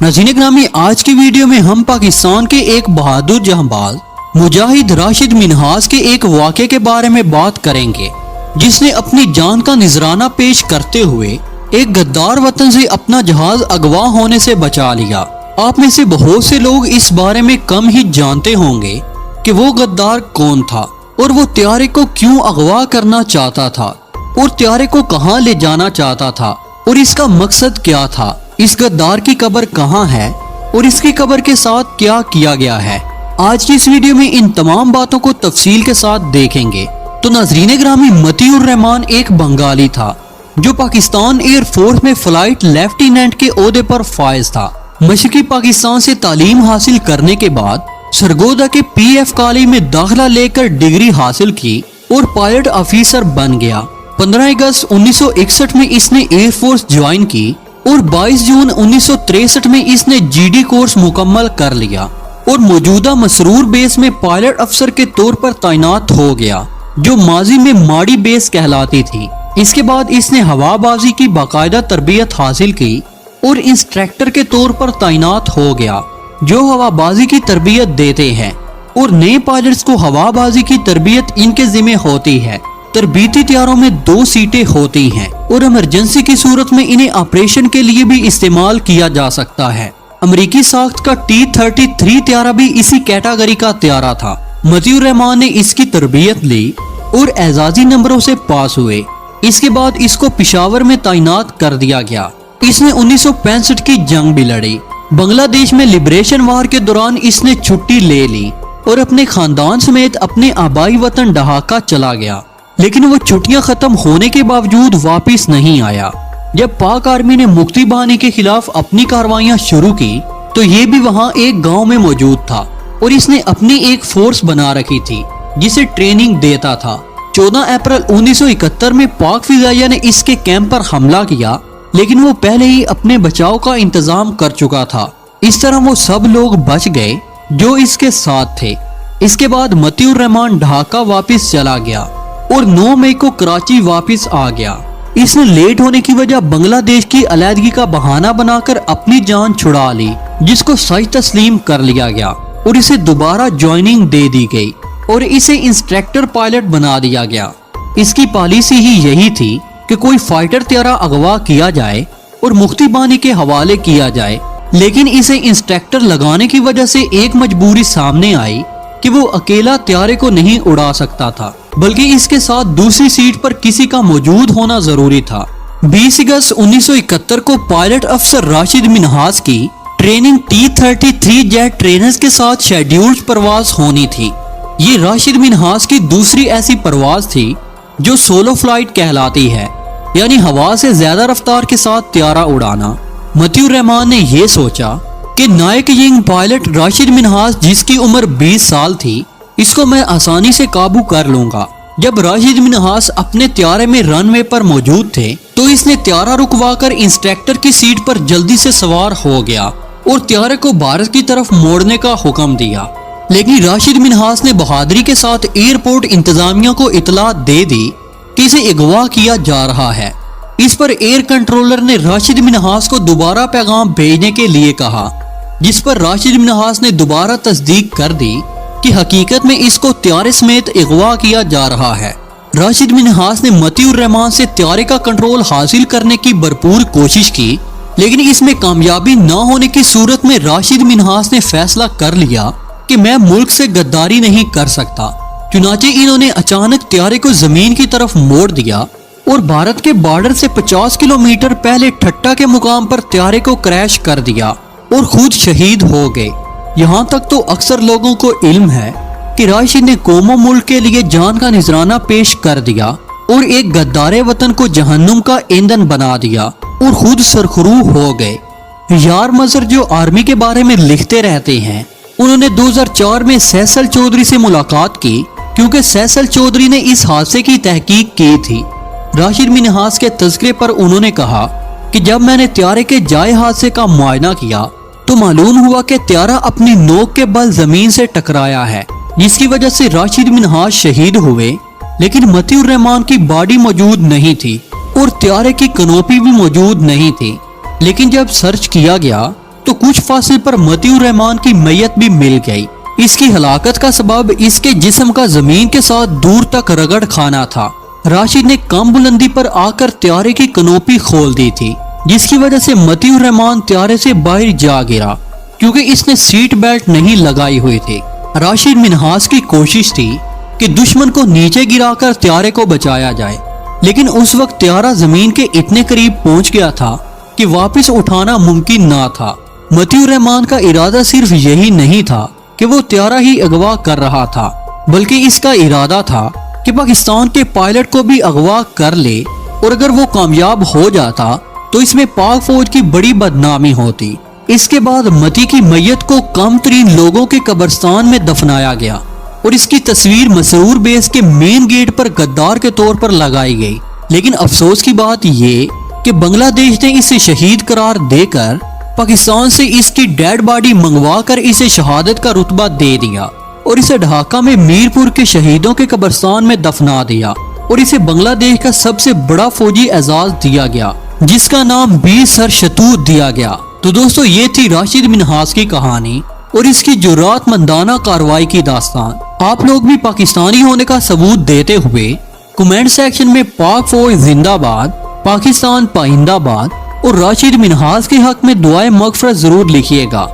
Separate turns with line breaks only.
नाज़रीन ग्रामी, आज की वीडियो में हम पाकिस्तान के एक बहादुर जहांबाज मुजाहिद राशिद मिन्हाज के एक वाक़े के बारे में बात करेंगे, जिसने अपनी जान का निजराना पेश करते हुए एक गद्दार वतन से अपना जहाज अगवा होने से बचा लिया। आप में से बहुत से लोग इस बारे में कम ही जानते होंगे कि वो गद्दार कौन था और वो त्यारे को क्यों अगवा करना चाहता था और त्यारे को कहाँ ले जाना चाहता था और इसका मकसद क्या था। इस गद्दार की कब्र कहाँ है और इसकी कब्र के साथ क्या किया गया है। आज की इस वीडियो में इन तमाम बातों को तफसील के साथ देखेंगे। तो नाज़रीन ग्रामी, मतीउर रहमान एक बंगाली था जो पाकिस्तान एयर फोर्स में फ्लाइट लेफ्टिनेंट के ओहदे पर फायज था। मशरकी पाकिस्तान से तालीम हासिल करने के बाद सरगोदा के PF कॉलेज में दाखिला लेकर डिग्री हासिल की और पायलट ऑफिसर बन गया। 15 अगस्त 1961 में इसने एयर फोर्स ज्वाइन की और 22 जून 1963 में इसने GD कोर्स मुकम्मल कर लिया और मौजूदा मसरूर बेस में पायलट अफसर के तौर पर तैनात हो गया, जो माजी में माड़ी बेस कहलाती थी। इसके बाद इसने हवाबाजी की बाकायदा तरबियत हासिल की और इंस्ट्रक्टर के तौर पर तैनात हो गया, जो हवाबाजी की तरबियत देते हैं और नए पायलट्स को हवाबाजी की तरबियत इनके जिम्मे होती है। तरबीती तैयारों में 2 सीटें होती हैं और इमरजेंसी की सूरत में इन्हें ऑपरेशन के लिए भी इस्तेमाल किया जा सकता है। अमेरिकी साख्त का T-33 त्यारा भी इसी कैटेगरी का त्यारा था। मतीउर रहमान ने इसकी तरबियत ली और एजाजी नंबरों से पास हुए। इसके बाद इसको पिशावर में तैनात कर दिया गया। इसने 1965 की जंग भी लड़ी। बांग्लादेश में लिबरेशन वार के दौरान इसने छुट्टी ले ली और अपने खानदान समेत अपने आबाई वतन ढाका चला गया, लेकिन वो छुट्टियां खत्म होने के बावजूद वापस नहीं आया। जब पाक आर्मी ने मुक्ति बाहिनी के खिलाफ अपनी कार्रवाइयां शुरू की तो ये भी वहां एक गांव में मौजूद था और इसने अपनी एक फोर्स बना रखी थी जिसे ट्रेनिंग देता था। 14 अप्रैल 1971 में पाक फिजाइया ने इसके कैंप पर हमला किया, लेकिन वो पहले ही अपने बचाव का इंतजाम कर चुका था। इस तरह वो सब लोग बच गए जो इसके साथ थे। इसके बाद मतीउर रहमान ढाका वापस चला गया और 9 मई को कराची वापस आ गया। इसने लेट होने की वजह बांग्लादेश की अलहदगी का बहाना बनाकर अपनी जान छुड़ा ली, जिसको सच तस्लीम कर लिया गया और इसे दोबारा ज्वाइनिंग दे दी गई और इसे इंस्ट्रक्टर पायलट बना दिया गया। इसकी पॉलिसी ही यही थी कि कोई फाइटर त्यारा अगवा किया जाए और मुफ्ती बानी के हवाले किया जाए, लेकिन इसे इंस्ट्रक्टर लगाने की वजह से एक मजबूरी सामने आई कि वो अकेला त्यारे को नहीं उड़ा सकता था, बल्कि इसके साथ दूसरी सीट पर किसी का मौजूद होना जरूरी था। 20 अगस्त 1971 को पायलट अफसर राशिद मिन्हाज की ट्रेनिंग T-33 जेट ट्रेनर्स के साथ शेड्यूल्ड परवाज होनी थी। ये राशिद मिन्हाज की दूसरी ऐसी परवाज थी जो सोलो फ्लाइट कहलाती है, यानी हवा से ज्यादा रफ्तार के साथ त्यारा उड़ाना। मतीउर रहमान ने यह सोचा कि नायक यंग पायलट राशिद मिन्हाज, जिसकी उम्र 20 साल थी, इसको मैं आसानी से काबू कर लूंगा। जब राशिद मिन्हाज अपने त्यारे में रनवे पर मौजूद थे तो इसने त्यारा रुकवाकर इंस्ट्रक्टर की सीट पर जल्दी से सवार हो गया और त्यारे को भारत की तरफ मोड़ने का हुक्म दिया। लेकिन राशिद मिन्हाज ने बहादुरी के साथ एयरपोर्ट इंतजामिया को इतला दे दी कि इसे अगवा किया जा रहा है। इस पर एयर कंट्रोलर ने राशिद मिन्हाज को दोबारा पैगाम भेजने के लिए कहा, जिस पर राशिद मिन्हाज ने दोबारा तस्दीक कर दी कि हकीकत में इसको त्यारे समेत अगवा किया जा रहा है। राशिद मिन्हाज ने मतीउर रहमान से त्यारे का कंट्रोल हासिल करने की भरपूर कोशिश की, लेकिन इसमें कामयाबी न होने की सूरत में राशिद मिन्हाज ने फैसला कर लिया कि मैं मुल्क से गद्दारी नहीं कर सकता। चुनाचे इन्होंने अचानक त्यारे को जमीन की तरफ मोड़ दिया और भारत के बॉर्डर से 50 किलोमीटर पहले ठट्टा के मुकाम पर त्यारे को क्रैश कर दिया और खुद शहीद हो गए। यहाँ तक तो अक्सर लोगों को इल्म है कि राशिद ने कौमो मुल्क के लिए जान का निजराना पेश कर दिया और एक गद्दारे वतन को जहन्नुम का ईंधन बना दिया और खुद सरखरू हो गए। यार मजहर, जो आर्मी के बारे में लिखते रहते हैं, उन्होंने 2004 में सैसल चौधरी से मुलाकात की, क्योंकि सैसल चौधरी ने इस हादसे की तहकीक की थी। राशिद मिन्हाज के तज़किरे पर उन्होंने कहा कि जब मैंने त्यारे के जाए हादसे का मुआयना किया तो मालूम हुआ कि त्यारा अपनी नोक के बल जमीन से टकराया है, जिसकी वजह से राशिद मिन्हाज शहीद हुए, लेकिन मतीउर रहमान की बॉडी मौजूद नहीं थी और त्यारे की कनोपी भी मौजूद नहीं थी। लेकिन जब सर्च किया गया तो कुछ फासिल पर मतीउर रहमान की मैयत भी मिल गई। इसकी हलाकत का सबब इसके जिस्म का जमीन के साथ दूर तक रगड़ खाना था। राशिद ने कम बुलंदी पर आकर त्यारे की कनोपी खोल दी थी, जिसकी वजह से मतीउर रहमान त्यारे से बाहर जा गिरा क्योंकि इसने सीट बेल्ट नहीं लगाई हुई थी। राशिद मिन्हास की कोशिश थी कि दुश्मन को नीचे गिराकर त्यारे को बचाया जाए, लेकिन उस वक्त त्यारा जमीन के इतने करीब पहुंच गया था कि वापस उठाना मुमकिन ना था। मतीउर रहमान का इरादा सिर्फ यही नहीं था कि वो त्यारा ही अगवा कर रहा था, बल्कि इसका इरादा था कि पाकिस्तान के पायलट को भी अगवा कर ले, और अगर वो कामयाब हो जाता तो इसमें पाक फौज की बड़ी बदनामी होती। इसके बाद मती की मैयत को कम तरीन लोगों के कब्रिस्तान में दफनाया गया और इसकी तस्वीर मसरूर बेस के मेन गेट पर गद्दार के तौर पर लगाई गई। लेकिन अफसोस की बात ये कि बांग्लादेश ने इसे शहीद करार देकर पाकिस्तान से इसकी डेड बॉडी मंगवा कर इसे शहादत का रुतबा दे दिया और इसे ढाका में मीरपुर के शहीदों के कब्रिस्तान में दफना दिया और इसे बांग्लादेश का सबसे बड़ा फौजी एजाज दिया गया, जिसका नाम बीर सर शतूत दिया गया। तो दोस्तों, ये थी राशिद मिन्हास की कहानी और इसकी जुर्रातमंदाना कार्रवाई की दास्तान। आप लोग भी पाकिस्तानी होने का सबूत देते हुए कमेंट सेक्शन में पाक फौज जिंदाबाद, पाकिस्तान पाइंदाबाद और राशिद मिन्हास के हक में दुआए मगफरत जरूर लिखिएगा।